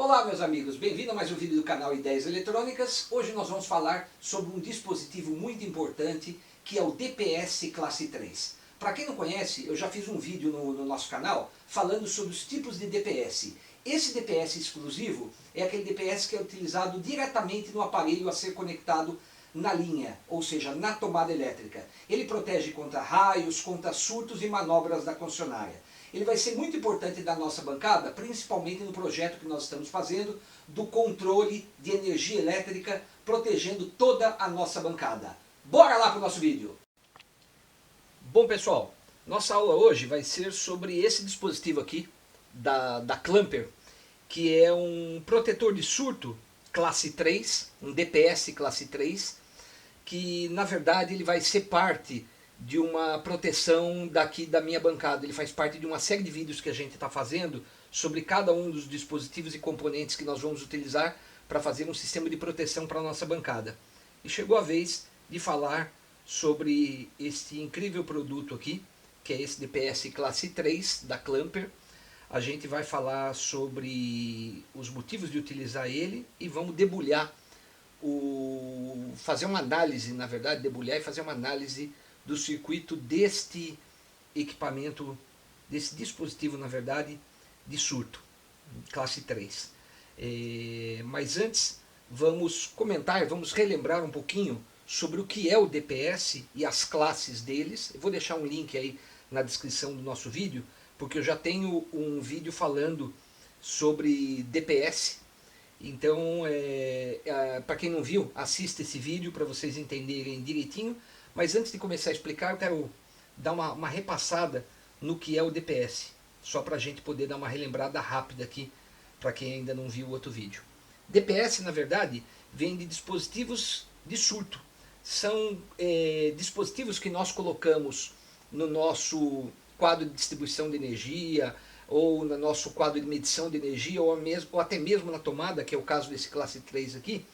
Olá meus amigos, bem-vindo a mais um vídeo do canal Ideias Eletrônicas. Hoje nós vamos falar sobre um dispositivo muito importante que é o DPS Classe 3. Para quem não conhece, eu já fiz um vídeo no nosso canal falando sobre os tipos de DPS. Esse DPS exclusivo é aquele DPS que é utilizado diretamente no aparelho a ser conectado na linha, ou seja, na tomada elétrica. Ele protege contra raios, contra surtos e manobras da concessionária. Ele vai ser muito importante da nossa bancada, principalmente no projeto que nós estamos fazendo do controle de energia elétrica, protegendo toda a nossa bancada. Bora lá para o nosso vídeo! Bom pessoal, nossa aula hoje vai ser sobre esse dispositivo aqui, da Clamper, que é um protetor de surto classe 3, um DPS classe 3, que na verdade ele vai ser parte de uma proteção daqui da minha bancada. Ele faz parte de uma série de vídeos que a gente está fazendo sobre cada um dos dispositivos e componentes que nós vamos utilizar para fazer um sistema de proteção para a nossa bancada. E chegou a vez de falar sobre este incrível produto aqui, que é esse DPS classe 3 da Clamper. A gente vai falar sobre os motivos de utilizar ele e vamos debulhar, fazer uma análise, na verdade, debulhar e fazer uma análise do circuito deste equipamento, desse dispositivo, na verdade, de surto, classe 3. Mas antes, vamos comentar, vamos relembrar um pouquinho sobre o que é o DPS e as classes deles. Eu vou deixar um link aí na descrição do nosso vídeo, porque eu já tenho um vídeo falando sobre DPS. Então, para quem não viu, assista esse vídeo para vocês entenderem direitinho. Mas antes de começar a explicar, eu quero dar uma repassada no que é o DPS, só para a gente poder dar uma relembrada rápida aqui, para quem ainda não viu o outro vídeo. DPS, na verdade, vem de dispositivos de surto. São dispositivos que nós colocamos no nosso quadro de distribuição de energia, ou no nosso quadro de medição de energia, ou até mesmo na tomada, que é o caso desse classe 3 aqui,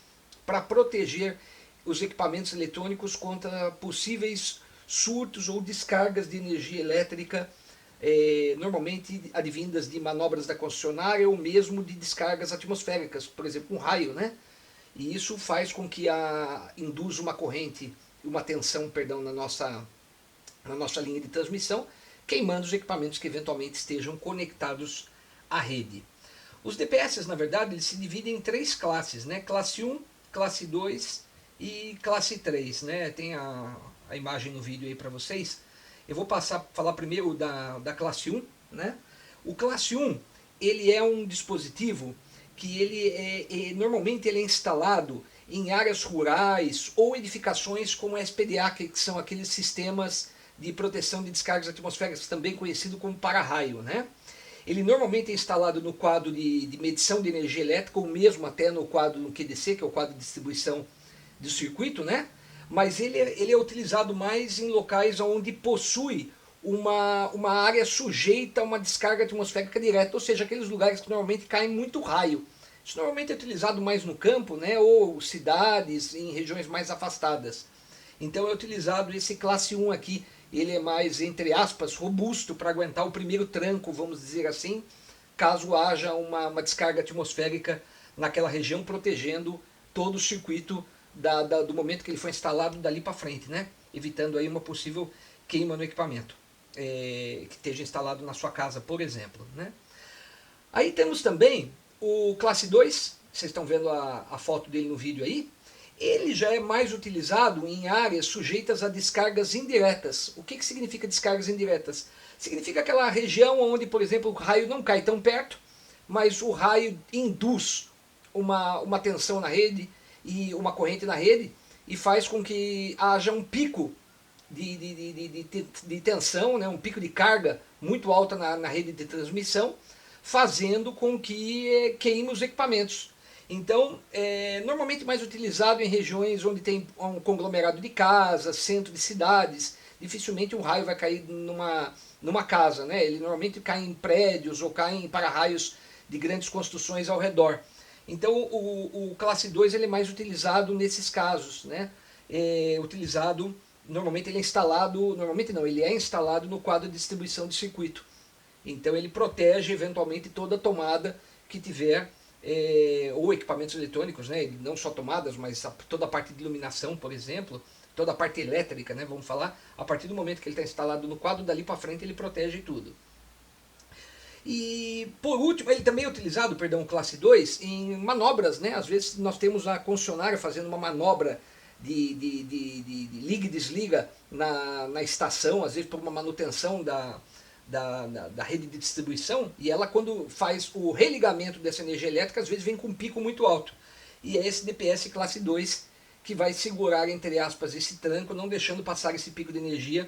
para proteger os equipamentos eletrônicos contra possíveis surtos ou descargas de energia elétrica, normalmente advindas de manobras da concessionária ou mesmo de descargas atmosféricas, por exemplo, um raio, né? E isso faz com que induza uma corrente, uma tensão, perdão, na nossa linha de transmissão, queimando os equipamentos que eventualmente estejam conectados à rede. Os DPS, na verdade, eles se dividem em três classes, né? Classe 1, classe 2 e classe 3, né? Tem a imagem no vídeo aí para vocês. Eu vou falar primeiro da classe 1, né? O classe 1, ele é um dispositivo que normalmente ele é instalado em áreas rurais ou edificações como SPDA, que são aqueles sistemas de proteção de descargas atmosféricas, também conhecido como para-raio, né? Ele normalmente é instalado no quadro de medição de energia elétrica, ou mesmo até no quadro no QDC, que é o quadro de distribuição do circuito, né? Mas ele é utilizado mais em locais onde possui uma área sujeita a uma descarga atmosférica direta, ou seja, aqueles lugares que normalmente caem muito raio. Isso normalmente é utilizado mais no campo, né? Ou cidades, em regiões mais afastadas. Então é utilizado esse classe 1 aqui. Ele é mais, entre aspas, robusto para aguentar o primeiro tranco, vamos dizer assim, caso haja uma descarga atmosférica naquela região, protegendo todo o circuito do momento que ele foi instalado dali para frente, né? Evitando aí uma possível queima no equipamento que esteja instalado na sua casa, por exemplo, né? Aí temos também o classe 2, vocês estão vendo a foto dele no vídeo aí. Ele já é mais utilizado em áreas sujeitas a descargas indiretas. O que significa descargas indiretas? Significa aquela região onde, por exemplo, o raio não cai tão perto, mas o raio induz uma tensão na rede e uma corrente na rede e faz com que haja um pico de tensão, né, um pico de carga muito alta na rede de transmissão, fazendo com que queime os equipamentos. Então, normalmente mais utilizado em regiões onde tem um conglomerado de casas, centro de cidades. Dificilmente um raio vai cair numa casa, né? Ele normalmente cai em prédios ou cai em para-raios de grandes construções ao redor. Então, o classe 2 ele é mais utilizado nesses casos, né? Normalmente ele é instalado, ele é instalado no quadro de distribuição de circuito. Então ele protege eventualmente toda a tomada que tiver ou equipamentos eletrônicos, né, não só tomadas, mas toda a parte de iluminação, por exemplo, toda a parte elétrica, né, vamos falar, a partir do momento que ele está instalado no quadro, dali para frente ele protege tudo. E por último, ele também é utilizado, perdão, classe 2, em manobras, né? Às vezes nós temos a concessionária fazendo uma manobra de liga e desliga na estação, às vezes por uma manutenção da rede de distribuição, e ela quando faz o religamento dessa energia elétrica, às vezes vem com um pico muito alto. E é esse DPS classe 2 que vai segurar, entre aspas, esse tranco, não deixando passar esse pico de energia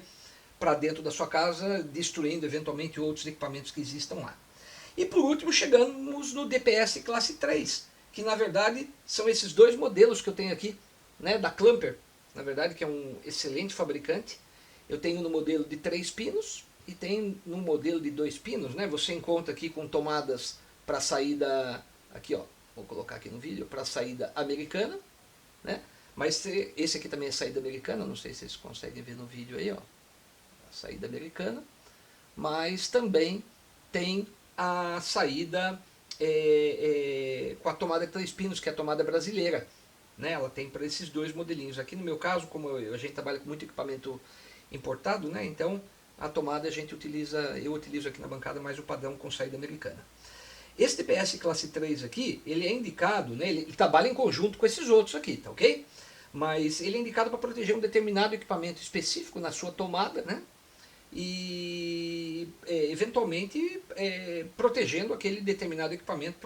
para dentro da sua casa, destruindo eventualmente outros equipamentos que existam lá. E por último chegamos no DPS classe 3, que na verdade são esses dois modelos que eu tenho aqui, né, da Clamper, na verdade que é um excelente fabricante. Eu tenho no modelo de 3 pinos e tem no modelo de 2 pinos, né? Você encontra aqui com tomadas para saída, aqui ó, vou colocar aqui no vídeo, para saída americana, né? Mas esse aqui também é saída americana, não sei se vocês conseguem ver no vídeo aí, ó. Saída americana, mas também tem a saída com a tomada de 3 pinos, que é a tomada brasileira, né? Ela tem para esses dois modelinhos. Aqui no meu caso, como a gente trabalha com muito equipamento importado, né? Então a tomada eu utilizo aqui na bancada mais o padrão com saída americana. Esse DPS classe 3 aqui, ele é indicado, né? Ele trabalha em conjunto com esses outros aqui, tá ok? Mas ele é indicado para proteger um determinado equipamento específico na sua tomada, né? E eventualmente protegendo aquele determinado equipamento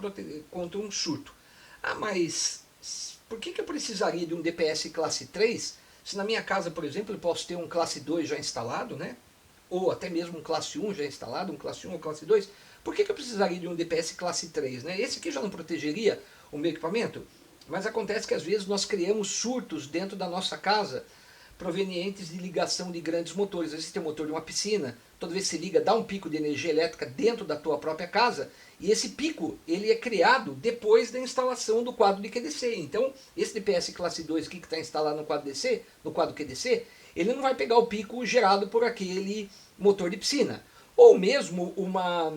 contra um surto. Ah, mas por que eu precisaria de um DPS classe 3 se na minha casa, por exemplo, eu posso ter um classe 2 já instalado, né? Ou até mesmo um classe 1 já instalado, um classe 1 ou classe 2? Por que eu precisaria de um DPS classe 3? Né? Esse aqui já não protegeria o meu equipamento? Mas acontece que às vezes nós criamos surtos dentro da nossa casa provenientes de ligação de grandes motores. Às vezes tem o motor de uma piscina, toda vez que se liga, dá um pico de energia elétrica dentro da tua própria casa, e esse pico ele é criado depois da instalação do quadro de QDC. Então, esse DPS classe 2 aqui que está instalado no quadro DC, no quadro QDC, ele não vai pegar o pico gerado por aquele motor de piscina. Ou mesmo uma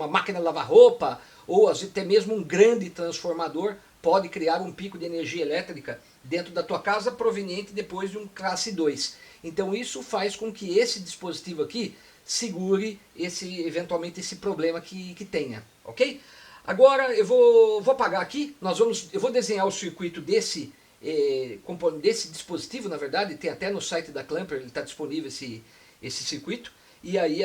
máquina de lavar roupa, ou até mesmo um grande transformador pode criar um pico de energia elétrica dentro da tua casa proveniente depois de um classe 2. Então isso faz com que esse dispositivo aqui segure eventualmente esse problema que tenha, ok? Agora eu vou apagar aqui, eu vou desenhar o circuito desse dispositivo, na verdade, tem até no site da Clamper, ele está disponível esse circuito, e aí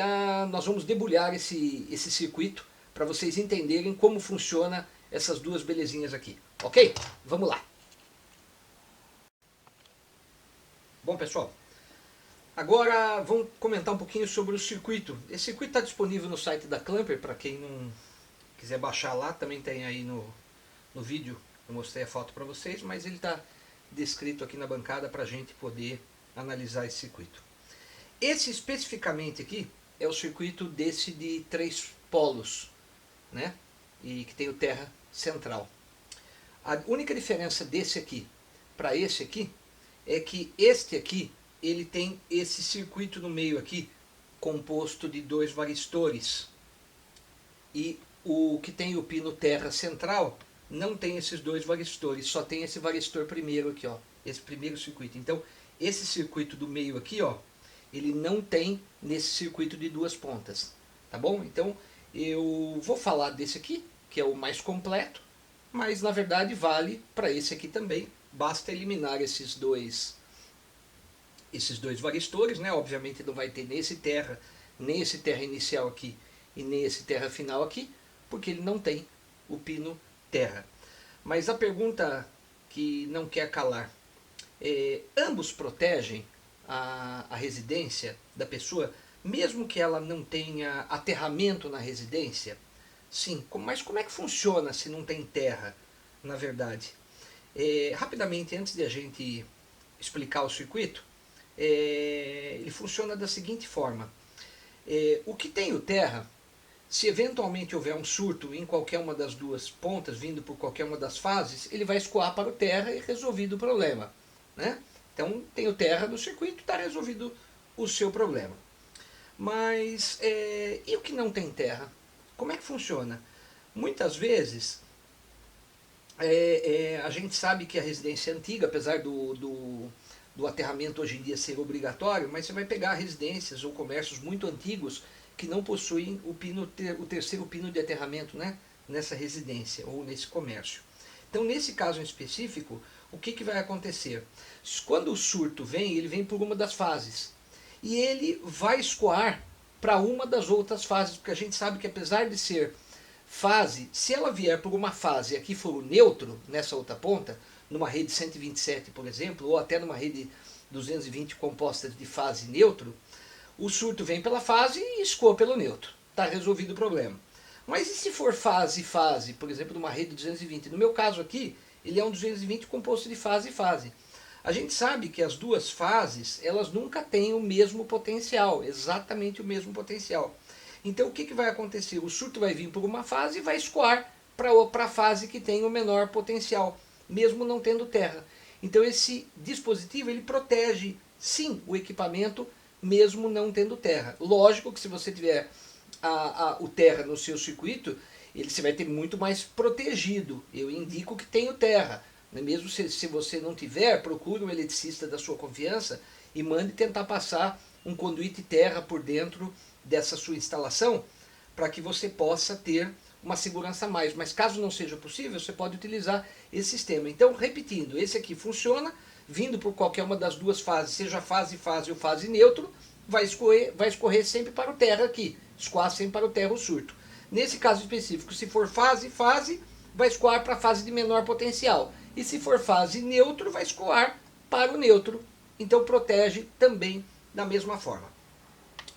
nós vamos debulhar esse circuito para vocês entenderem como funciona essas duas belezinhas aqui, ok? Vamos lá! Bom pessoal, agora vamos comentar um pouquinho sobre o circuito. Esse circuito está disponível no site da Clamper, para quem não quiser baixar lá, também tem aí no vídeo, eu mostrei a foto para vocês, mas ele está descrito aqui na bancada para a gente poder analisar esse circuito. Esse especificamente aqui é o circuito desse de 3 polos, né? E que tem o terra central. A única diferença desse aqui para esse aqui é que este aqui ele tem esse circuito no meio aqui composto de 2 varistores, e o que tem o pino terra central não tem esses 2 varistores, só tem esse varistor primeiro aqui, ó, esse primeiro circuito. Então esse circuito do meio aqui, ó, ele não tem nesse circuito de 2 pontas, tá bom? Então eu vou falar desse aqui, que é o mais completo, mas na verdade vale para esse aqui também. Basta eliminar esses dois varistores, né? Obviamente não vai ter nem esse terra inicial aqui e nem esse terra final aqui, porque ele não tem o pino terra. Mas a pergunta que não quer calar, ambos protegem a residência da pessoa, mesmo que ela não tenha aterramento na residência? Sim, mas como é que funciona se não tem terra, na verdade? Rapidamente, antes de a gente explicar o circuito, ele funciona da seguinte forma. O que tem o terra, se eventualmente houver um surto em qualquer uma das 2 pontas, vindo por qualquer uma das fases, ele vai escoar para o terra e resolvido o problema, né? Então tem o terra no circuito, está resolvido o seu problema. Mas e o que não tem terra? Como é que funciona? Muitas vezes a gente sabe que a residência é antiga, apesar do aterramento hoje em dia ser obrigatório, mas você vai pegar residências ou comércios muito antigos que não possuem o terceiro pino de aterramento, né, nessa residência ou nesse comércio. Então, nesse caso em específico, o que vai acontecer? Quando o surto vem, ele vem por uma das fases. E ele vai escoar para uma das outras fases, porque a gente sabe que apesar de ser fase, se ela vier por uma fase e aqui for o neutro, nessa outra ponta, numa rede 127, por exemplo, ou até numa rede 220 composta de fase neutro, o surto vem pela fase e escoa pelo neutro. Está resolvido o problema. Mas e se for fase, por exemplo, numa rede 220? No meu caso aqui, ele é um 220 composto de fase e fase. A gente sabe que as duas fases, elas nunca têm o mesmo potencial, exatamente o mesmo potencial. Então o que vai acontecer? O surto vai vir por uma fase e vai escoar para a fase que tem o menor potencial, mesmo não tendo terra. Então esse dispositivo ele protege, sim, o equipamento, mesmo não tendo terra. Lógico que se você tiver o terra no seu circuito, você vai ter muito mais protegido. Eu indico que tenha terra. Mesmo se você não tiver, procure um eletricista da sua confiança e mande tentar passar um conduíte terra por dentro dessa sua instalação para que você possa ter uma segurança a mais. Mas caso não seja possível, você pode utilizar esse sistema. Então, repetindo, esse aqui funciona, vindo por qualquer uma das duas fases, seja fase ou fase neutro, vai escorrer sempre para o terra aqui, escoar sempre para o terra o surto. Nesse caso específico, se for fase, vai escoar para a fase de menor potencial. E se for fase neutro, vai escoar para o neutro. Então protege também da mesma forma.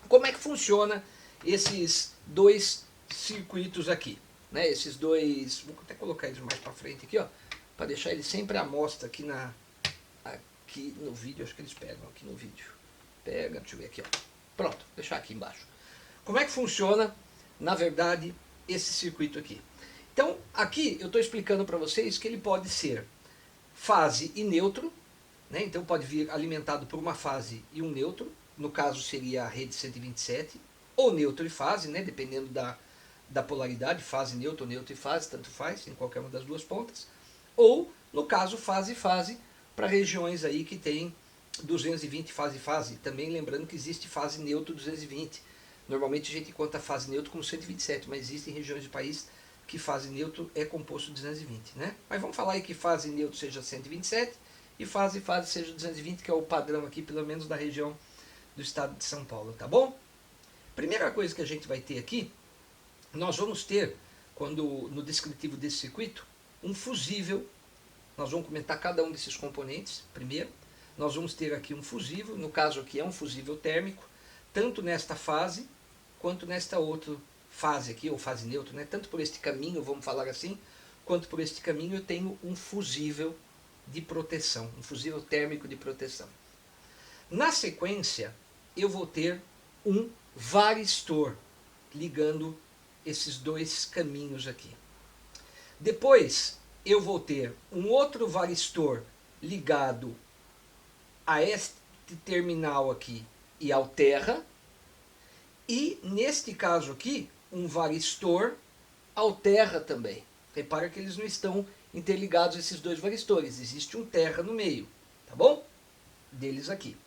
Como é que funciona esses dois circuitos aqui? Né? Esses dois, vou até colocar eles mais para frente aqui, ó, para deixar eles sempre à mostra aqui, aqui no vídeo. Acho que eles pegam aqui no vídeo. Pega, deixa eu ver aqui, ó. Pronto, vou deixar aqui embaixo. Como é que funciona, na verdade, esse circuito aqui? Então, aqui eu estou explicando para vocês que ele pode ser fase e neutro, né? Então pode vir alimentado por uma fase e um neutro, no caso seria a rede 127, ou neutro e fase, né? Dependendo da polaridade, fase neutro e fase, tanto faz, em qualquer uma das duas pontas, ou, no caso, fase, para regiões aí que tem 220 fase, também lembrando que existe fase neutro 220, normalmente a gente conta a fase neutro como 127, mas existem regiões do país que fase neutro é composto de 220, né? Mas vamos falar aí que fase neutro seja 127 e fase seja 220, que é o padrão aqui, pelo menos da região do estado de São Paulo, tá bom? Primeira coisa que a gente vai ter aqui, nós vamos ter, no descritivo desse circuito, um fusível. Nós vamos comentar cada um desses componentes primeiro. Nós vamos ter aqui um fusível, no caso aqui é um fusível térmico, tanto nesta fase quanto nesta outra fase aqui, ou fase neutra, né? Tanto por este caminho, vamos falar assim, quanto por este caminho eu tenho um fusível de proteção, um fusível térmico de proteção. Na sequência, eu vou ter um varistor ligando esses dois caminhos aqui. Depois, eu vou ter um outro varistor ligado a este terminal aqui e ao terra, e neste caso aqui, um varistor ao terra também. Repara que eles não estão interligados, esses dois varistores, existe um terra no meio, tá bom? Deles aqui.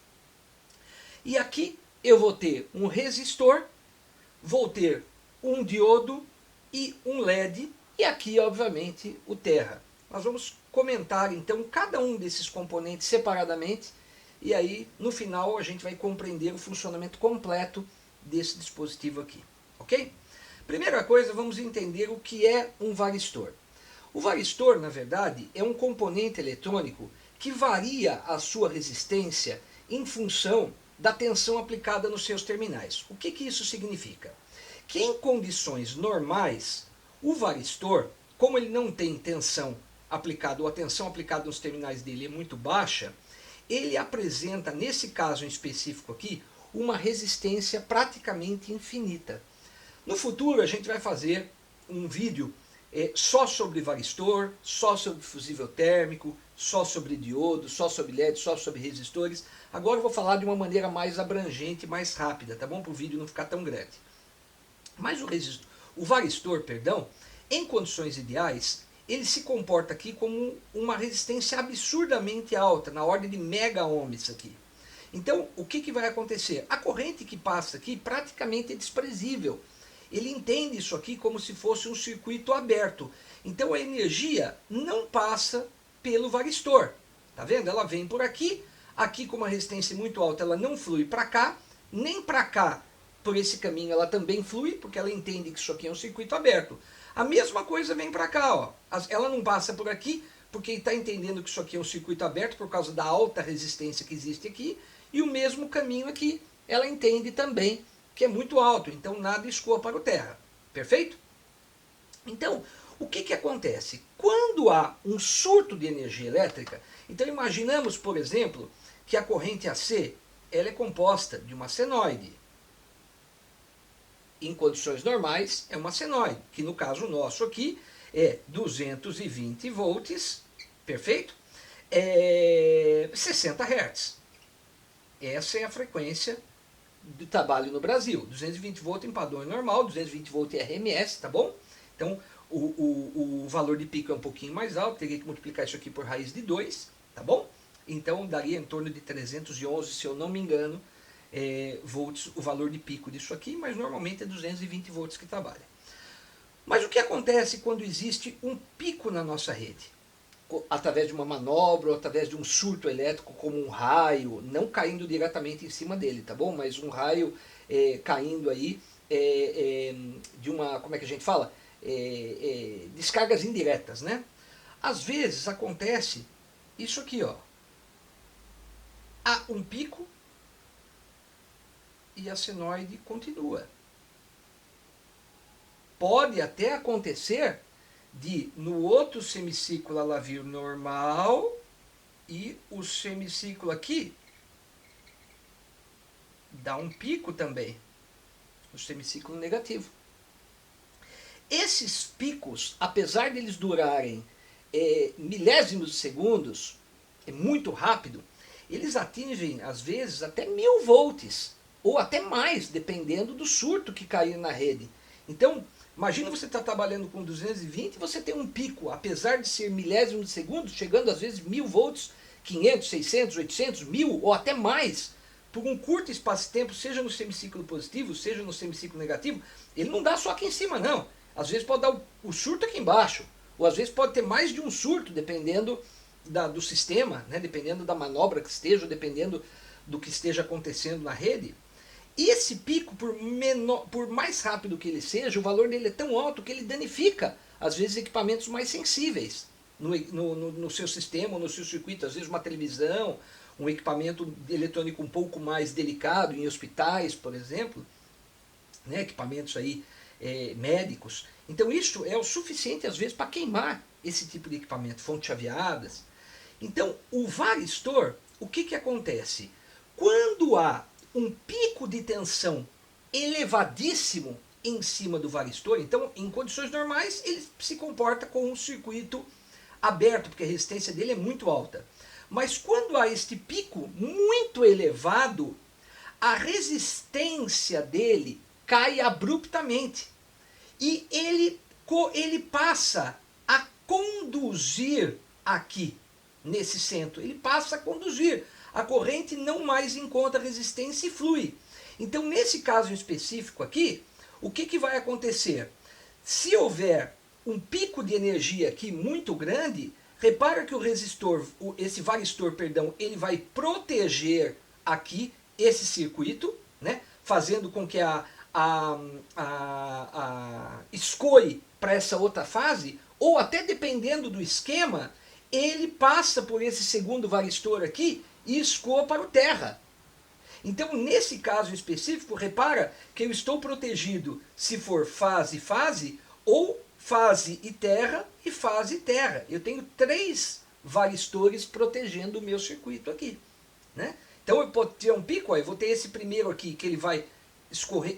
E aqui eu vou ter um resistor, vou ter um diodo e um LED, e aqui, obviamente, o terra. Nós vamos comentar, então, cada um desses componentes separadamente, e aí, no final, a gente vai compreender o funcionamento completo desse dispositivo aqui, ok? Primeira coisa, vamos entender o que é um varistor. O varistor, na verdade, é um componente eletrônico que varia a sua resistência em função da tensão aplicada nos seus terminais. O que isso significa? Que em condições normais, o varistor, como ele não tem tensão aplicada, ou a tensão aplicada nos terminais dele é muito baixa, ele apresenta, nesse caso em específico aqui, uma resistência praticamente infinita. No futuro a gente vai fazer um vídeo só sobre varistor, só sobre fusível térmico, só sobre diodo, só sobre LED, só sobre resistores. Agora eu vou falar de uma maneira mais abrangente, mais rápida, tá bom? Para o vídeo não ficar tão grande. Mas o varistor, Em condições ideais, ele se comporta aqui como uma resistência absurdamente alta, na ordem de mega ohms aqui. Então, o que vai acontecer? A corrente que passa aqui praticamente é desprezível. Ele entende isso aqui como se fosse um circuito aberto. Então a energia não passa pelo varistor. Tá vendo? Ela vem por aqui, aqui com uma resistência muito alta, ela não flui para cá, nem para cá, por esse caminho ela também flui, porque ela entende que isso aqui é um circuito aberto. A mesma coisa vem para cá, ó. Ela não passa por aqui, porque está entendendo que isso aqui é um circuito aberto por causa da alta resistência que existe aqui, e o mesmo caminho aqui, ela entende também que é muito alto, então nada escoa para o terra. Perfeito? Então, o que acontece? Quando há um surto de energia elétrica, então imaginamos, por exemplo, que a corrente AC ela é composta de uma senoide. Em condições normais, é uma senoide, que no caso nosso aqui é 220 volts, perfeito? 60 Hz. Essa é a frequência do trabalho no Brasil. 220 volts em padrão normal, 220 volts em RMS, tá bom? Então, o valor de pico é um pouquinho mais alto, teria que multiplicar isso aqui por raiz de 2, tá bom? Então, daria em torno de 311, se eu não me engano, volts o valor de pico disso aqui, mas normalmente é 220 volts que trabalha. Mas o que acontece quando existe um pico na nossa rede? Através de uma manobra, ou através de um surto elétrico, como um raio, não caindo diretamente em cima dele, tá bom? Mas um raio caindo aí de uma, como é que a gente fala? Descargas indiretas, né? Às vezes acontece isso aqui, ó. Há um pico e a senoide continua. Pode até acontecer de no outro semicírculo ela vir normal e o semicírculo aqui dá um pico também, o semicírculo negativo. Esses picos, apesar de eles durarem milésimos de segundos, é muito rápido, eles atingem às vezes até 1000 volts, ou até mais, dependendo do surto que cair na rede. Então, imagina você estar trabalhando com 220 e você tem um pico, apesar de ser milésimos de segundo, chegando às vezes 1000 volts, 500, 600, 800, 1000 ou até mais, por um curto espaço de tempo, seja no semiciclo positivo, seja no semiciclo negativo, ele não dá só aqui em cima não. Às vezes pode dar o surto aqui embaixo, ou às vezes pode ter mais de um surto, dependendo do sistema, né? Dependendo da manobra que esteja, dependendo do que esteja acontecendo na rede. E esse pico, por mais rápido que ele seja, o valor dele é tão alto que ele danifica, às vezes, equipamentos mais sensíveis no seu sistema, no seu circuito. Às vezes uma televisão, um equipamento eletrônico um pouco mais delicado, em hospitais, por exemplo, né, equipamentos aí, médicos. Então isso é o suficiente, às vezes, para queimar esse tipo de equipamento, fontes chaveadas. Então, o varistor, o que acontece? Quando há um pico de tensão elevadíssimo em cima do varistor, então em condições normais ele se comporta como um circuito aberto, porque a resistência dele é muito alta. Mas quando há este pico muito elevado, a resistência dele cai abruptamente e ele passa a conduzir aqui nesse centro, ele passa a conduzir. A corrente não mais encontra resistência e flui. Então, nesse caso específico aqui, o que vai acontecer? Se houver um pico de energia aqui muito grande, repara que esse varistor, ele vai proteger aqui esse circuito, né, fazendo com que escoe para essa outra fase, ou até dependendo do esquema, ele passa por esse segundo varistor aqui e escoa para o terra. Então, nesse caso específico, repara que eu estou protegido se for fase, ou fase e terra e fase e terra. Eu tenho 3 varistores protegendo o meu circuito aqui, né? Então, eu posso ter um pico, eu vou ter esse primeiro aqui, que ele vai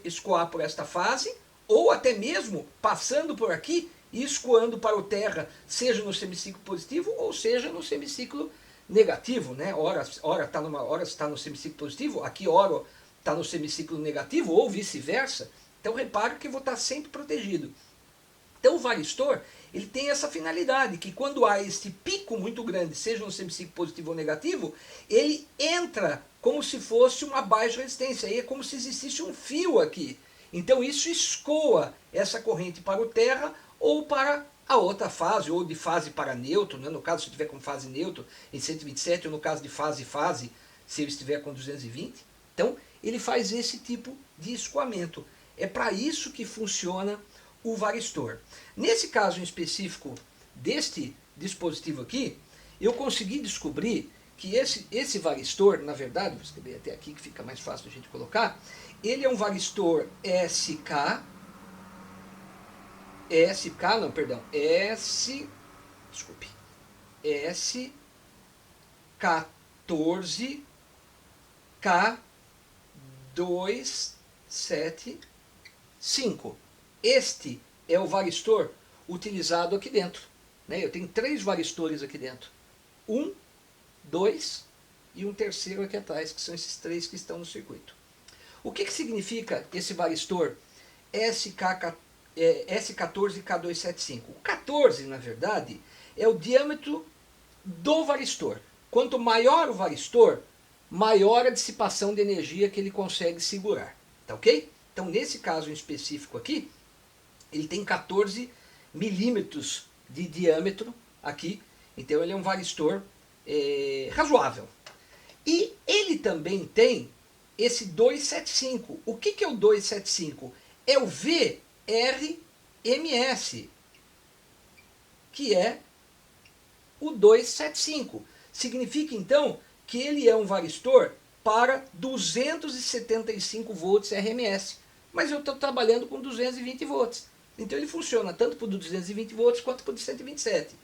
escoar por esta fase, ou até mesmo passando por aqui e escoando para o terra, seja no semiciclo positivo, ou seja no semiciclo negativo, né? Ora está no semiciclo positivo, aqui ora está no semiciclo negativo, ou vice-versa. Então repare que eu vou estar sempre protegido. Então o varistor, ele tem essa finalidade, que quando há este pico muito grande, seja no semiciclo positivo ou negativo, ele entra como se fosse uma baixa resistência, aí é como se existisse um fio aqui. Então isso escoa essa corrente para o terra ou para a outra fase, ou de fase para neutro, né? No caso se estiver com fase neutro em 127, ou no caso de fase, se ele estiver com 220. Então ele faz esse tipo de escoamento. É para isso que funciona o varistor. Nesse caso em específico deste dispositivo aqui, eu consegui descobrir que esse varistor, na verdade, vou escrever até aqui que fica mais fácil a gente colocar, ele é um varistor S14K275. Este é o varistor utilizado aqui dentro. Né? Eu tenho 3 varistores aqui dentro. 1, 2 e um terceiro aqui atrás, que são esses 3 que estão no circuito. O que significa esse varistor S14K275? O 14, na verdade, é o diâmetro do varistor. Quanto maior o varistor, maior a dissipação de energia que ele consegue segurar. Tá ok? Então, nesse caso em específico aqui, ele tem 14 milímetros de diâmetro aqui. Então, ele é um varistor razoável. E ele também tem esse 275. O que é o 275? É o VRMS, que é o 275. Significa, então, que ele é um varistor para 275 volts RMS. Mas eu estou trabalhando com 220 volts. Então ele funciona tanto para 220 volts quanto para 127.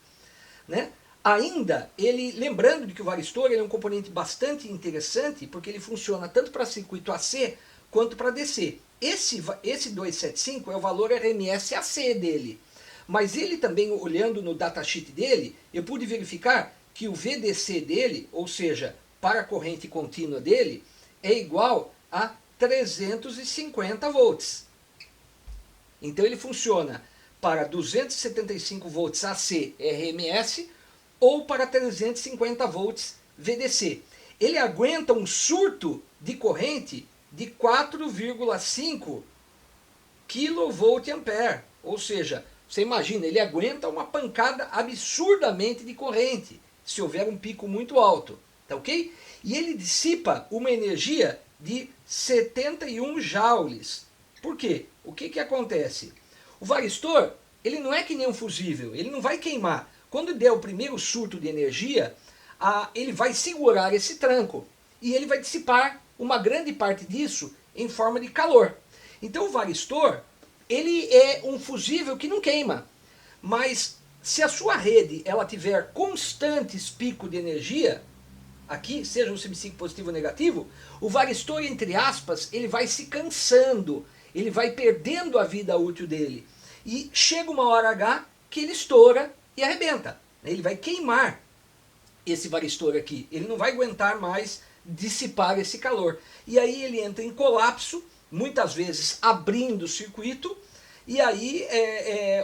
Né? Ainda, lembrando de que o varistor ele é um componente bastante interessante, porque ele funciona tanto para circuito AC quanto para DC. Esse 275 é o valor RMS AC dele. Mas ele também, olhando no datasheet dele, eu pude verificar que o VDC dele, ou seja, para a corrente contínua dele, é igual a 350 volts. Então ele funciona para 275 volts AC RMS ou para 350 volts VDC. Ele aguenta um surto de corrente de 4,5 kVA, ou seja, você imagina, ele aguenta uma pancada absurdamente de corrente, se houver um pico muito alto, tá ok? E ele dissipa uma energia de 71 joules. Por quê? O que acontece? O varistor, ele não é que nem um fusível, ele não vai queimar. Quando der o primeiro surto de energia, ele vai segurar esse tranco e ele vai dissipar uma grande parte disso em forma de calor. Então o varistor, ele é um fusível que não queima, mas se a sua rede ela tiver constantes picos de energia, aqui, seja um semiciclo positivo ou negativo, o varistor, entre aspas, ele vai se cansando, ele vai perdendo a vida útil dele. E chega uma hora H que ele estoura e arrebenta. Ele vai queimar esse varistor aqui. Ele não vai aguentar mais dissipar esse calor. E aí ele entra em colapso, muitas vezes abrindo o circuito, e aí,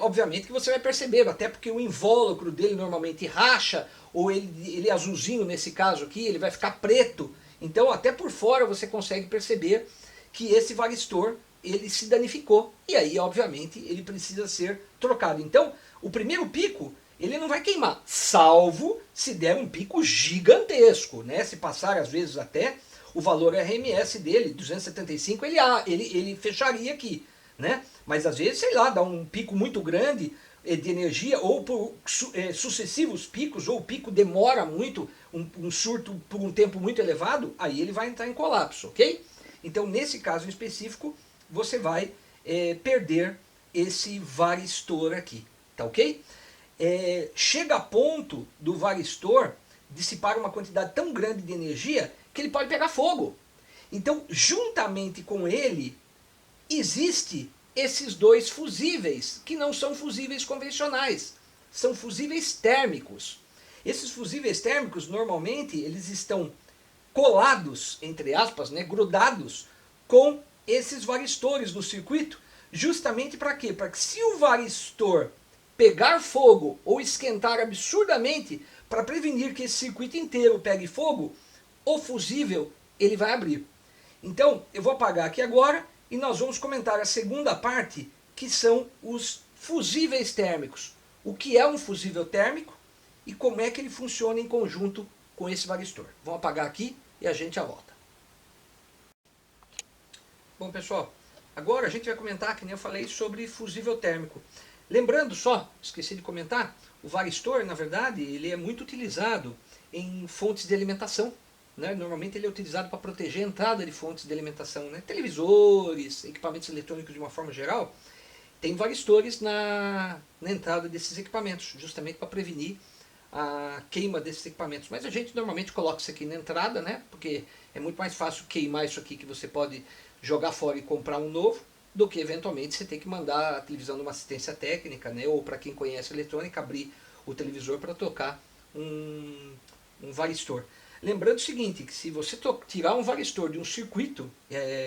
obviamente que você vai perceber, até porque o invólucro dele normalmente racha, ou ele é azulzinho nesse caso aqui, ele vai ficar preto. Então até por fora você consegue perceber que esse varistor, ele se danificou. E aí, obviamente, ele precisa ser trocado. Então, o primeiro pico, ele não vai queimar, salvo se der um pico gigantesco, né? Se passar, às vezes, até o valor RMS dele, 275, ele fecharia aqui, né? Mas, às vezes, sei lá, dá um pico muito grande de energia, ou por sucessivos picos, ou o pico demora muito, um surto por um tempo muito elevado, aí ele vai entrar em colapso, ok? Então, nesse caso em específico, você vai perder esse varistor aqui, tá ok? Chega a ponto do varistor dissipar uma quantidade tão grande de energia que ele pode pegar fogo. Então, juntamente com ele, existe esses 2 fusíveis, que não são fusíveis convencionais, são fusíveis térmicos. Esses fusíveis térmicos, normalmente, eles estão colados, entre aspas, né, grudados, com esses varistores no circuito, justamente para quê? Para que se o varistor pegar fogo ou esquentar absurdamente, para prevenir que esse circuito inteiro pegue fogo, o fusível ele vai abrir. Então, eu vou apagar aqui agora e nós vamos comentar a segunda parte, que são os fusíveis térmicos. O que é um fusível térmico e como é que ele funciona em conjunto com esse varistor. Vamos apagar aqui e a gente já volta. Bom, pessoal, agora a gente vai comentar, que nem eu falei, sobre fusível térmico. Lembrando só, esqueci de comentar, o varistor, na verdade, ele é muito utilizado em fontes de alimentação. Né? Normalmente ele é utilizado para proteger a entrada de fontes de alimentação, né? Televisores, equipamentos eletrônicos de uma forma geral, tem varistores na entrada desses equipamentos, justamente para prevenir a queima desses equipamentos. Mas a gente normalmente coloca isso aqui na entrada, né? Porque é muito mais fácil queimar isso aqui, que você pode jogar fora e comprar um novo, do que eventualmente você ter que mandar a televisão numa assistência técnica, né? Ou para quem conhece eletrônica, abrir o televisor para tocar um varistor. Lembrando o seguinte, que se você tirar um varistor de um circuito,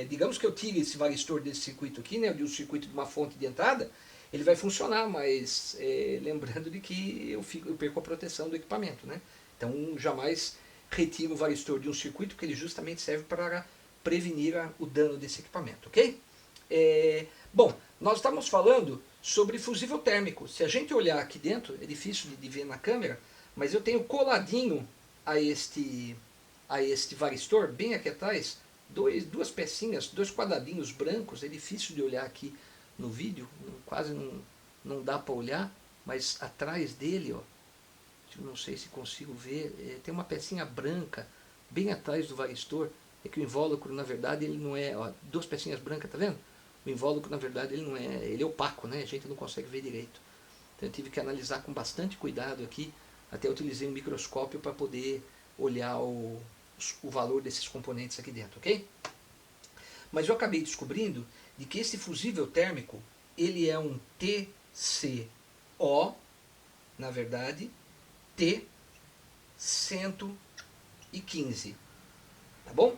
digamos que eu tire esse varistor desse circuito aqui, né, de um circuito de uma fonte de entrada, ele vai funcionar, mas lembrando de que eu perco a proteção do equipamento. Né? Então jamais retire o varistor de um circuito, porque ele justamente serve para prevenir o dano desse equipamento, ok? Bom, nós estamos falando sobre fusível térmico. Se a gente olhar aqui dentro, é difícil de ver na câmera, mas eu tenho coladinho a este varistor, bem aqui atrás, duas pecinhas, dois quadradinhos brancos. É difícil de olhar aqui no vídeo, quase não dá para olhar, mas atrás dele, ó, não sei se consigo ver, tem uma pecinha branca bem atrás do varistor. É que o invólucro, na verdade, ele não é, ó, duas pecinhas brancas, tá vendo? O invólucro, na verdade, ele não é, ele é opaco, né? A gente não consegue ver direito. Então eu tive que analisar com bastante cuidado aqui. Até utilizei um microscópio para poder olhar o valor desses componentes aqui dentro, ok? Mas eu acabei descobrindo de que esse fusível térmico, ele é um TCO, na verdade, T115, tá bom?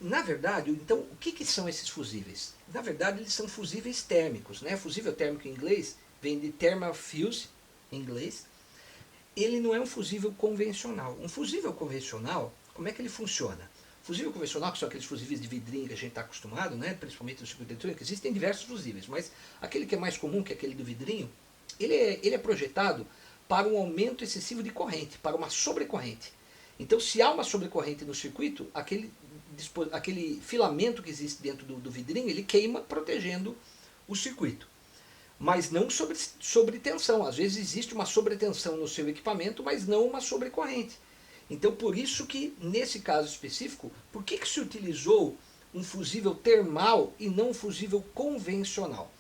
Na verdade, então, o que são esses fusíveis? Na verdade, eles são fusíveis térmicos, né? Fusível térmico em inglês vem de thermal fuse, em inglês. Ele não é um fusível convencional. Um fusível convencional, como é que ele funciona? Fusível convencional, que são aqueles fusíveis de vidrinho que a gente está acostumado, né? Principalmente no circuito eletrônico, existem diversos fusíveis, mas aquele que é mais comum, que é aquele do vidrinho, ele é projetado para um aumento excessivo de corrente, para uma sobrecorrente. Então, se há uma sobrecorrente no circuito, aquele filamento que existe dentro do vidrinho, ele queima, protegendo o circuito. Mas não sobre tensão. Às vezes existe uma sobretensão no seu equipamento, mas não uma sobrecorrente. Então, por isso que, nesse caso específico, por que se utilizou um fusível termal e não um fusível convencional?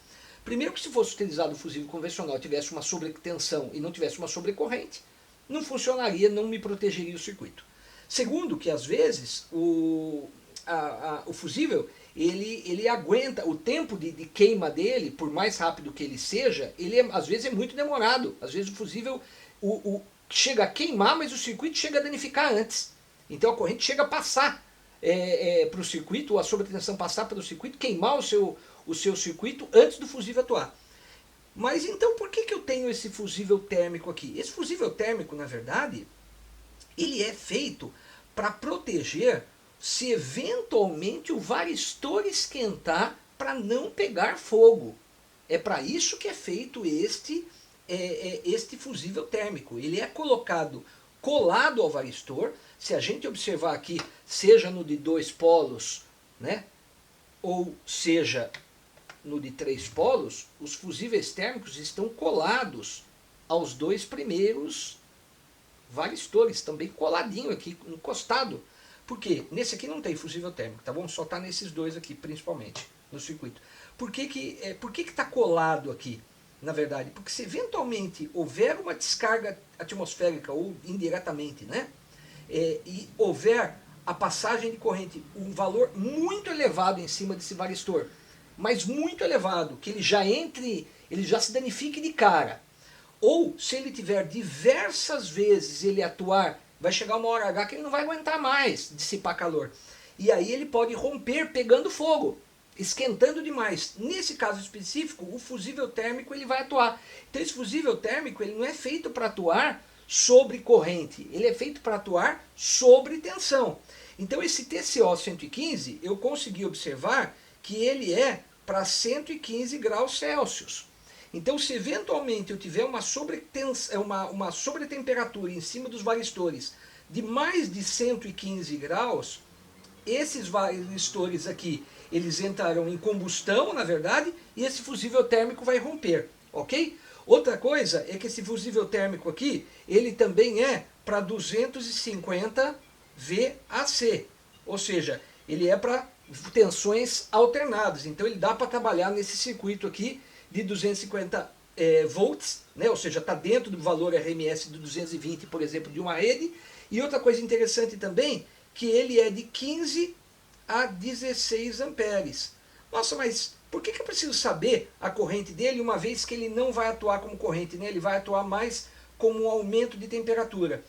Primeiro que, se fosse utilizado um fusível convencional e tivesse uma sobretensão e não tivesse uma sobrecorrente, não funcionaria, não me protegeria o circuito. Segundo, que às vezes o fusível ele aguenta, o tempo de queima dele, por mais rápido que ele seja, às vezes é muito demorado. Às vezes o fusível chega a queimar, mas o circuito chega a danificar antes. Então a corrente chega a passar para o circuito, ou a sobretensão passar pelo circuito, queimar o seu circuito antes do fusível atuar. Mas então por que eu tenho esse fusível térmico aqui? Esse fusível térmico, na verdade, ele é feito para proteger se eventualmente o varistor esquentar para não pegar fogo. É para isso que é feito este fusível térmico. Ele é colado ao varistor. Se a gente observar aqui, seja no de 2 polos, né, ou seja no de 3 polos, os fusíveis térmicos estão colados aos 2 primeiros varistores, também coladinho aqui, encostado. Por quê? Nesse aqui não tem fusível térmico, tá bom? Só está nesses 2 aqui, principalmente, no circuito. Por que está colado aqui, na verdade? Porque se eventualmente houver uma descarga atmosférica, ou indiretamente, né? E houver a passagem de corrente, um valor muito elevado em cima desse varistor, mas muito elevado, que ele já se danifique de cara, ou se ele tiver diversas vezes ele atuar, vai chegar uma hora H que ele não vai aguentar mais dissipar calor. E aí ele pode romper pegando fogo. esquentando demais. Nesse caso específico, o fusível térmico ele vai atuar. Então esse fusível térmico ele não é feito para atuar sobre corrente, ele é feito para atuar sobre tensão. Então esse TCO 115, eu consegui observar que ele é para 115 graus Celsius. Então se eventualmente eu tiver uma sobretemperatura em cima dos varistores de mais de 115 graus, esses varistores aqui, eles entrarão em combustão, na verdade, e esse fusível térmico vai romper, ok? Outra coisa é que esse fusível térmico aqui, ele também é para 250 VAC, ou seja, ele é para tensões alternadas, então ele dá para trabalhar nesse circuito aqui de 250 volts, né? Ou seja, está dentro do valor RMS de 220, por exemplo, de uma rede. E outra coisa interessante também, que ele é de 15 a 16 amperes. Nossa, mas por que eu preciso saber a corrente dele, uma vez que ele não vai atuar como corrente, né? Ele vai atuar mais como um aumento de temperatura?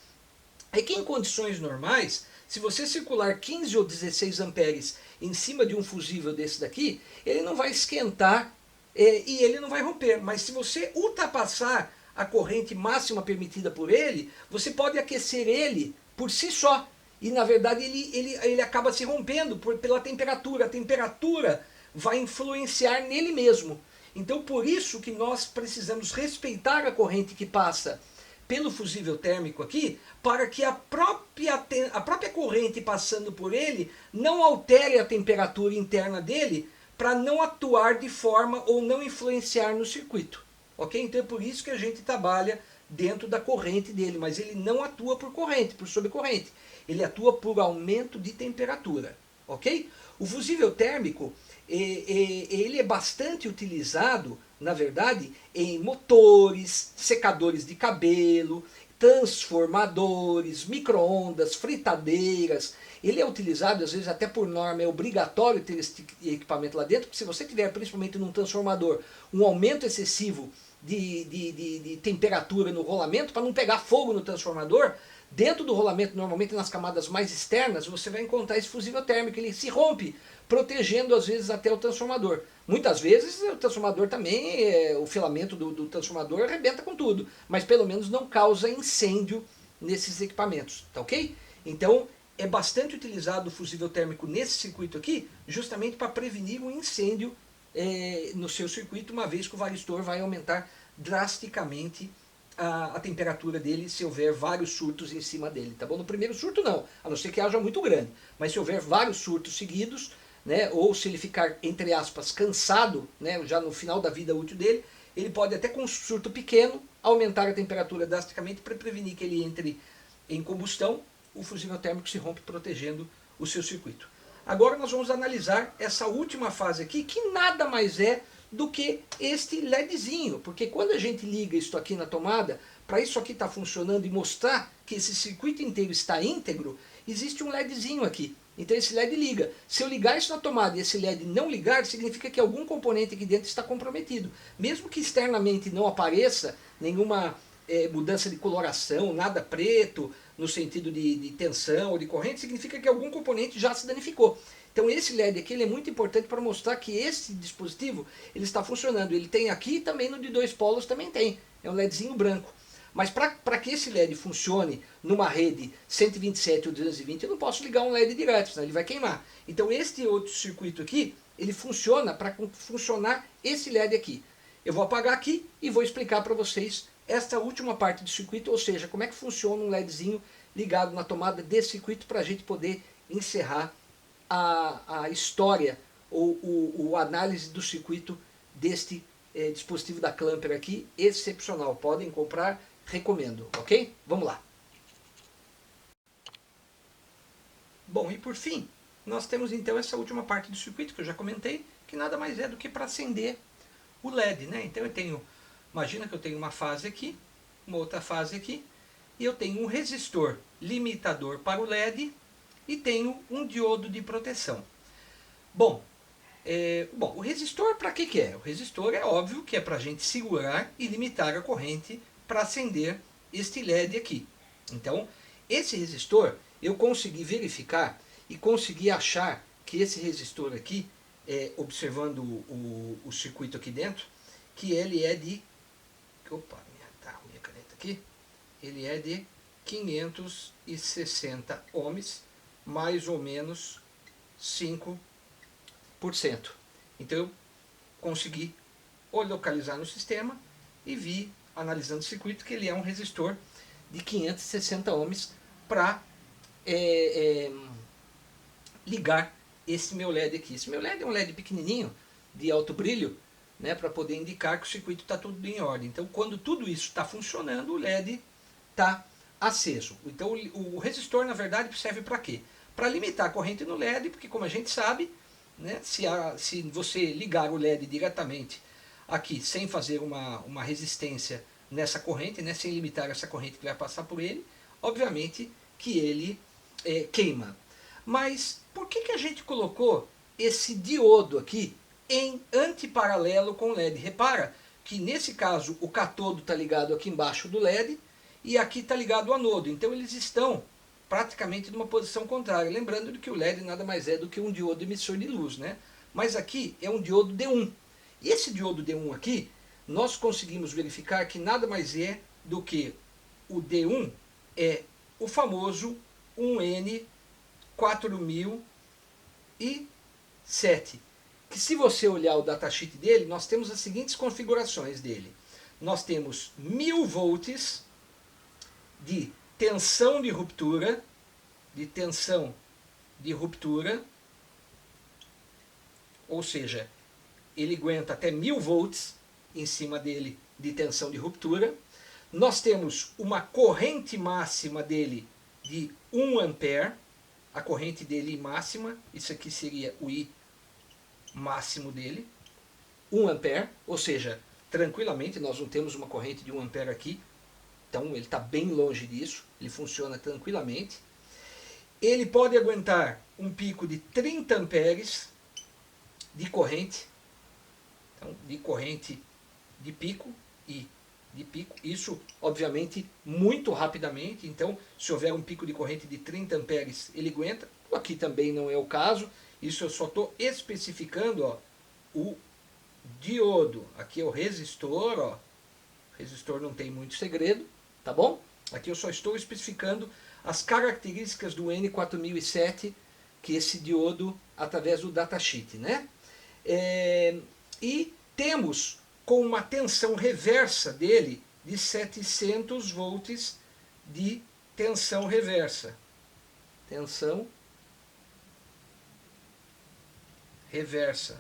É que em condições normais, se você circular 15 ou 16 amperes em cima de um fusível desse daqui, ele não vai esquentar e ele não vai romper. Mas se você ultrapassar a corrente máxima permitida por ele, você pode aquecer ele por si só. E na verdade ele acaba se rompendo pela temperatura. A temperatura vai influenciar nele mesmo. Então por isso que nós precisamos respeitar a corrente que passa pelo fusível térmico aqui, para que a própria corrente passando por ele não altere a temperatura interna dele, para não atuar de forma ou não influenciar no circuito. Ok? Então é por isso que a gente trabalha dentro da corrente dele, mas ele não atua por corrente, por sobrecorrente. Ele atua por aumento de temperatura. Ok? O fusível térmico, ele é bastante utilizado, na verdade, em motores, secadores de cabelo, transformadores, micro-ondas, fritadeiras. Ele é utilizado, às vezes até por norma, é obrigatório ter esse equipamento lá dentro, porque se você tiver, principalmente num transformador, um aumento excessivo de temperatura no rolamento, para não pegar fogo no transformador, dentro do rolamento, normalmente nas camadas mais externas, você vai encontrar esse fusível térmico, ele se rompe, protegendo às vezes até o transformador. Muitas vezes o transformador também, o filamento do transformador arrebenta com tudo, mas pelo menos não causa incêndio nesses equipamentos, tá ok? Então é bastante utilizado o fusível térmico nesse circuito aqui, justamente para prevenir um incêndio no seu circuito, uma vez que o varistor vai aumentar drasticamente a temperatura dele se houver vários surtos em cima dele, tá bom? No primeiro surto não, a não ser que haja muito grande, mas se houver vários surtos seguidos, né, ou se ele ficar, entre aspas, cansado, né, já no final da vida útil dele, ele pode até com um surto pequeno aumentar a temperatura drasticamente para prevenir que ele entre em combustão, o fusível térmico se rompe protegendo o seu circuito. Agora nós vamos analisar essa última fase aqui, que nada mais é do que este LEDzinho, porque quando a gente liga isso aqui na tomada, para isso aqui estar funcionando e mostrar que esse circuito inteiro está íntegro, existe um LEDzinho aqui. Então esse LED liga. Se eu ligar isso na tomada e esse LED não ligar, significa que algum componente aqui dentro está comprometido. Mesmo que externamente não apareça nenhuma mudança de coloração, nada preto, no sentido de tensão ou de corrente, significa que algum componente já se danificou. Então esse LED aqui ele é muito importante para mostrar que esse dispositivo ele está funcionando. Ele tem aqui também no de 2 polos também tem. É um LEDzinho branco. Mas para que esse LED funcione numa rede 127 ou 220, eu não posso ligar um LED direto, senão ele vai queimar. Então este outro circuito aqui, ele funciona para funcionar esse LED aqui. Eu vou apagar aqui e vou explicar para vocês esta última parte do circuito, ou seja, como é que funciona um LEDzinho ligado na tomada desse circuito para a gente poder encerrar a história ou análise do circuito deste dispositivo da Clamper aqui, excepcional. Podem comprar, recomendo, ok? Vamos lá. Bom, e por fim, nós temos então essa última parte do circuito que eu já comentei, que nada mais é do que para acender o LED, né? Então eu tenho, imagina que eu tenho uma fase aqui, uma outra fase aqui, e eu tenho um resistor limitador para o LED e tenho um diodo de proteção. Bom, o resistor para que é? O resistor é óbvio que é para a gente segurar e limitar a corrente para acender este LED aqui. Então, esse resistor, eu consegui verificar e consegui achar que esse resistor aqui, observando o circuito aqui dentro, que ele é de... Opa, tá ruim a caneta aqui. Ele é de 560 ohms, mais ou menos 5%. Então eu consegui localizar no sistema e vi, analisando o circuito, que ele é um resistor de 560 ohms para ligar esse meu LED aqui. Esse meu LED é um LED pequenininho, de alto brilho, né, para poder indicar que o circuito está tudo em ordem. Então, quando tudo isso está funcionando, o LED está aceso. Então, o resistor, na verdade, serve para quê? Para limitar a corrente no LED, porque, como a gente sabe, né, se você ligar o LED diretamente aqui, sem fazer uma resistência nessa corrente, né, sem limitar essa corrente que vai passar por ele, obviamente que ele queima. Mas por que a gente colocou esse diodo aqui em antiparalelo com o LED? Repara que nesse caso o catodo está ligado aqui embaixo do LED e aqui está ligado o anodo. Então eles estão praticamente numa posição contrária. Lembrando que o LED nada mais é do que um diodo emissor de luz, né? Mas aqui é um diodo D1. E esse diodo D1 aqui, nós conseguimos verificar que nada mais é do que o D1 é o famoso 1N4007, que se você olhar o datasheet dele, nós temos as seguintes configurações dele. Nós temos 1000 volts de tensão de ruptura, ou seja, ele aguenta até 1000 volts em cima dele de tensão de ruptura. Nós temos uma corrente máxima dele de 1 ampere, a corrente dele máxima, isso aqui seria o I máximo dele, 1 ampere, ou seja, tranquilamente nós não temos uma corrente de 1 ampere aqui, então ele está bem longe disso, ele funciona tranquilamente. Ele pode aguentar um pico de 30 amperes de corrente, então, de corrente de pico e de pico, isso obviamente muito rapidamente. Então se houver um pico de corrente de 30 amperes ele aguenta. Aqui também não é o caso, isso eu só estou especificando, ó, o diodo. Aqui é o resistor, ó. O resistor não tem muito segredo, tá bom? Aqui eu só estou especificando as características do N4007, que esse diodo através do datasheet, né? E temos com uma tensão reversa dele de 700 volts de tensão reversa. Tensão reversa.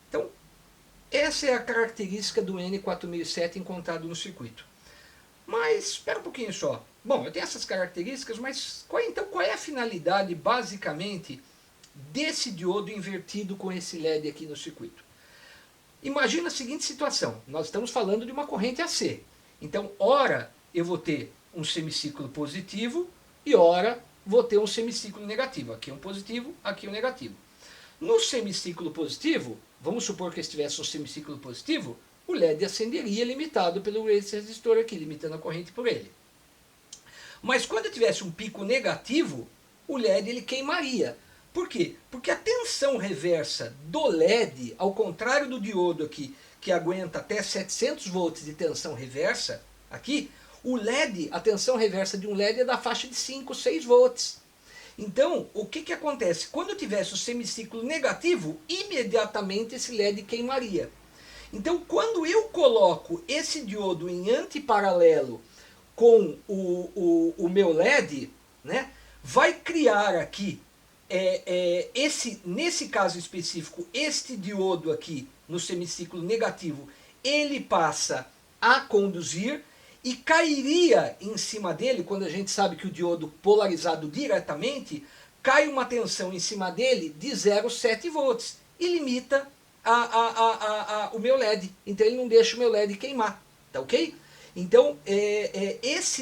Então, essa é a característica do N4007 encontrado no circuito. Mas, espera um pouquinho só. Bom, eu tenho essas características, mas qual é a finalidade, basicamente, desse diodo invertido com esse LED aqui no circuito? Imagina a seguinte situação, nós estamos falando de uma corrente AC. Então, ora eu vou ter um semiciclo positivo e ora vou ter um semiciclo negativo. Aqui é um positivo, aqui é um negativo. No semiciclo positivo, vamos supor que estivesse um semiciclo positivo, o LED acenderia limitado pelo esse resistor aqui, limitando a corrente por ele. Mas quando eu tivesse um pico negativo, o LED ele queimaria. Por quê? Porque a tensão reversa do LED, ao contrário do diodo aqui, que aguenta até 700 volts de tensão reversa, aqui, o LED, a tensão reversa de um LED é da faixa de 5, 6 volts. Então, o que acontece? Quando eu tivesse o semiciclo negativo, imediatamente esse LED queimaria. Então, quando eu coloco esse diodo em antiparalelo com o meu LED, né, vai criar aqui, nesse caso específico, este diodo aqui no semiciclo negativo, ele passa a conduzir e cairia em cima dele, quando a gente sabe que o diodo polarizado diretamente, cai uma tensão em cima dele de 0,7 volts e limita o meu LED. Então ele não deixa o meu LED queimar, tá ok? Então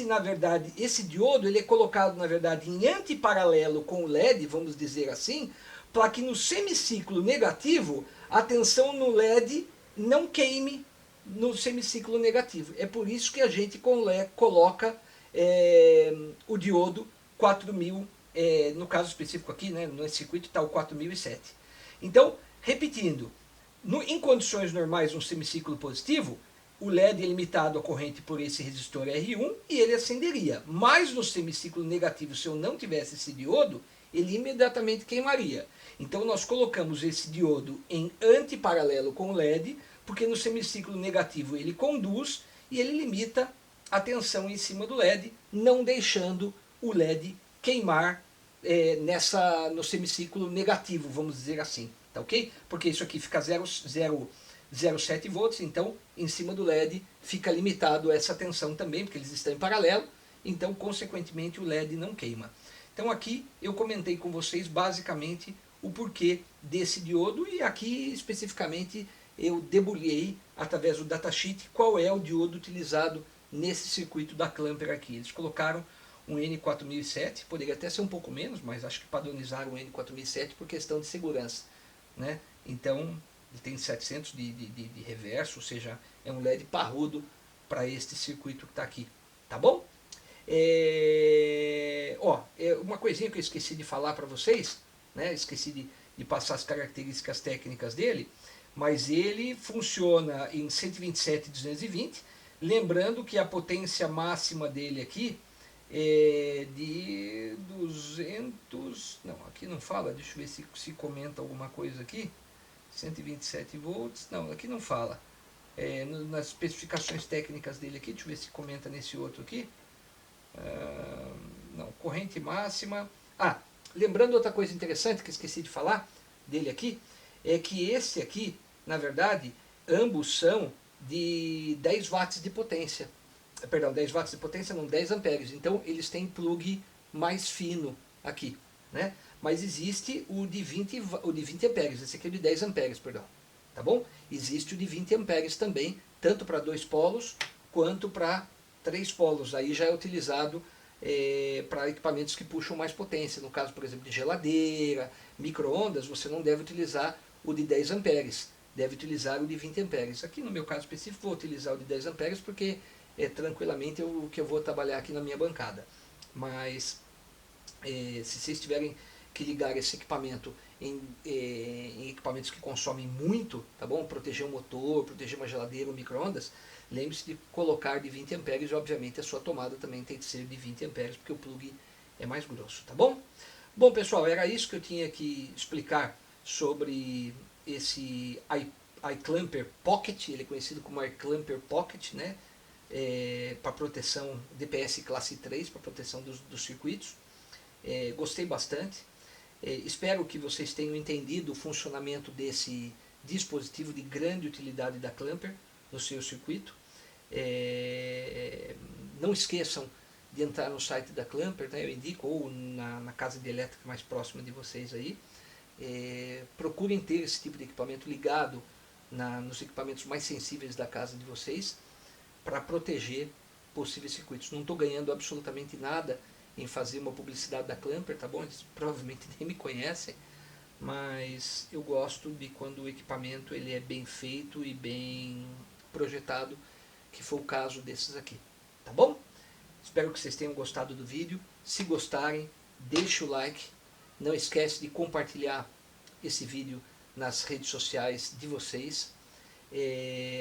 na verdade, esse diodo ele é colocado na verdade em antiparalelo com o LED, vamos dizer assim, para que no semiciclo negativo a tensão no LED não queime no semiciclo negativo. É por isso que a gente coloca o diodo 4000, no caso específico aqui, né, nesse circuito está o 4007. Então, repetindo, em condições normais, um semiciclo positivo, o LED é limitado à corrente por esse resistor R1 e ele acenderia. Mas no semiciclo negativo, se eu não tivesse esse diodo, ele imediatamente queimaria. Então nós colocamos esse diodo em antiparalelo com o LED, porque no semiciclo negativo ele conduz e ele limita a tensão em cima do LED, não deixando o LED queimar no semiciclo negativo, vamos dizer assim. Tá ok? Porque isso aqui fica 0,7 volts, então em cima do LED fica limitado essa tensão também, porque eles estão em paralelo, então consequentemente o LED não queima. Então aqui eu comentei com vocês basicamente o porquê desse diodo e aqui especificamente eu debulhei através do datasheet qual é o diodo utilizado nesse circuito da Clamper aqui. Eles colocaram um N4007, poderia até ser um pouco menos, mas acho que padronizaram o N4007 por questão de segurança, né? Então ele tem 700 de reverso, ou seja, é um LED parrudo para este circuito que está aqui, tá bom? Uma coisinha que eu esqueci de falar para vocês, né? Esqueci de passar as características técnicas dele, mas ele funciona em 127/220, lembrando que a potência máxima dele aqui é de 200, não, aqui não fala, deixa eu ver se comenta alguma coisa aqui, 127 volts, não, aqui não fala, nas especificações técnicas dele aqui, deixa eu ver se comenta nesse outro aqui, não, corrente máxima, lembrando outra coisa interessante que esqueci de falar dele aqui, é que esse aqui, na verdade, ambos são de 10 watts de potência, perdão, 10 watts de potência não, 10 amperes, então eles têm plug mais fino aqui, né? Mas existe o de 20 amperes, esse aqui é de 10 amperes, perdão, tá bom? Existe o de 20 amperes também, tanto para 2 polos quanto para 3 polos, aí já é utilizado para equipamentos que puxam mais potência, no caso, por exemplo, de geladeira, micro-ondas, você não deve utilizar o de 10 amperes, deve utilizar o de 20 amperes. Aqui no meu caso específico vou utilizar o de 10 amperes porque é tranquilamente o que eu vou trabalhar aqui na minha bancada. Mas se vocês tiverem que ligar esse equipamento em equipamentos que consomem muito, tá bom? Proteger um motor, proteger uma geladeira, um micro-ondas, lembre-se de colocar de 20 amperes e obviamente a sua tomada também tem que ser de 20 amperes porque o plug é mais grosso, tá bom? Bom pessoal, era isso que eu tinha que explicar sobre esse iClamper Pocket, ele é conhecido como iClamper Pocket, né? Para proteção DPS classe 3, para proteção dos circuitos. Gostei bastante. Espero que vocês tenham entendido o funcionamento desse dispositivo de grande utilidade da Clamper no seu circuito. Não esqueçam de entrar no site da Clamper, né? Eu indico, ou na casa de elétrica mais próxima de vocês aí. Procurem ter esse tipo de equipamento ligado nos equipamentos mais sensíveis da casa de vocês para proteger possíveis circuitos. Não estou ganhando absolutamente nada em fazer uma publicidade da Clamper, tá bom? Eles provavelmente nem me conhecem, mas eu gosto de quando o equipamento ele é bem feito e bem projetado, que foi o caso desses aqui, tá bom? Espero que vocês tenham gostado do vídeo. Se gostarem, deixe o like. Não esquece de compartilhar esse vídeo nas redes sociais de vocês.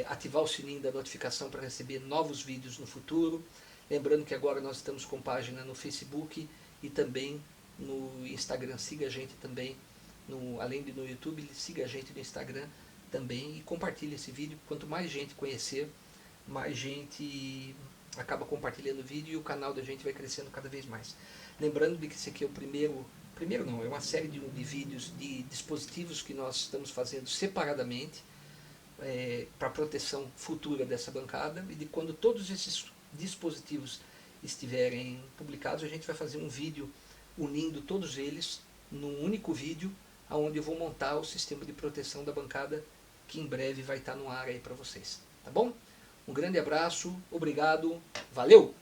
Ativar o sininho da notificação para receber novos vídeos no futuro. Lembrando que agora nós estamos com página no Facebook e também no Instagram. Siga a gente também, além de no YouTube, siga a gente no Instagram também e compartilhe esse vídeo. Quanto mais gente conhecer, mais gente acaba compartilhando o vídeo e o canal da gente vai crescendo cada vez mais. Lembrando de que esse aqui é o primeiro não, é uma série de vídeos de dispositivos que nós estamos fazendo separadamente para proteção futura dessa bancada, e de quando todos esses dispositivos estiverem publicados, a gente vai fazer um vídeo unindo todos eles num único vídeo, onde eu vou montar o sistema de proteção da bancada, que em breve vai estar no ar aí para vocês, tá bom? Um grande abraço, obrigado, valeu!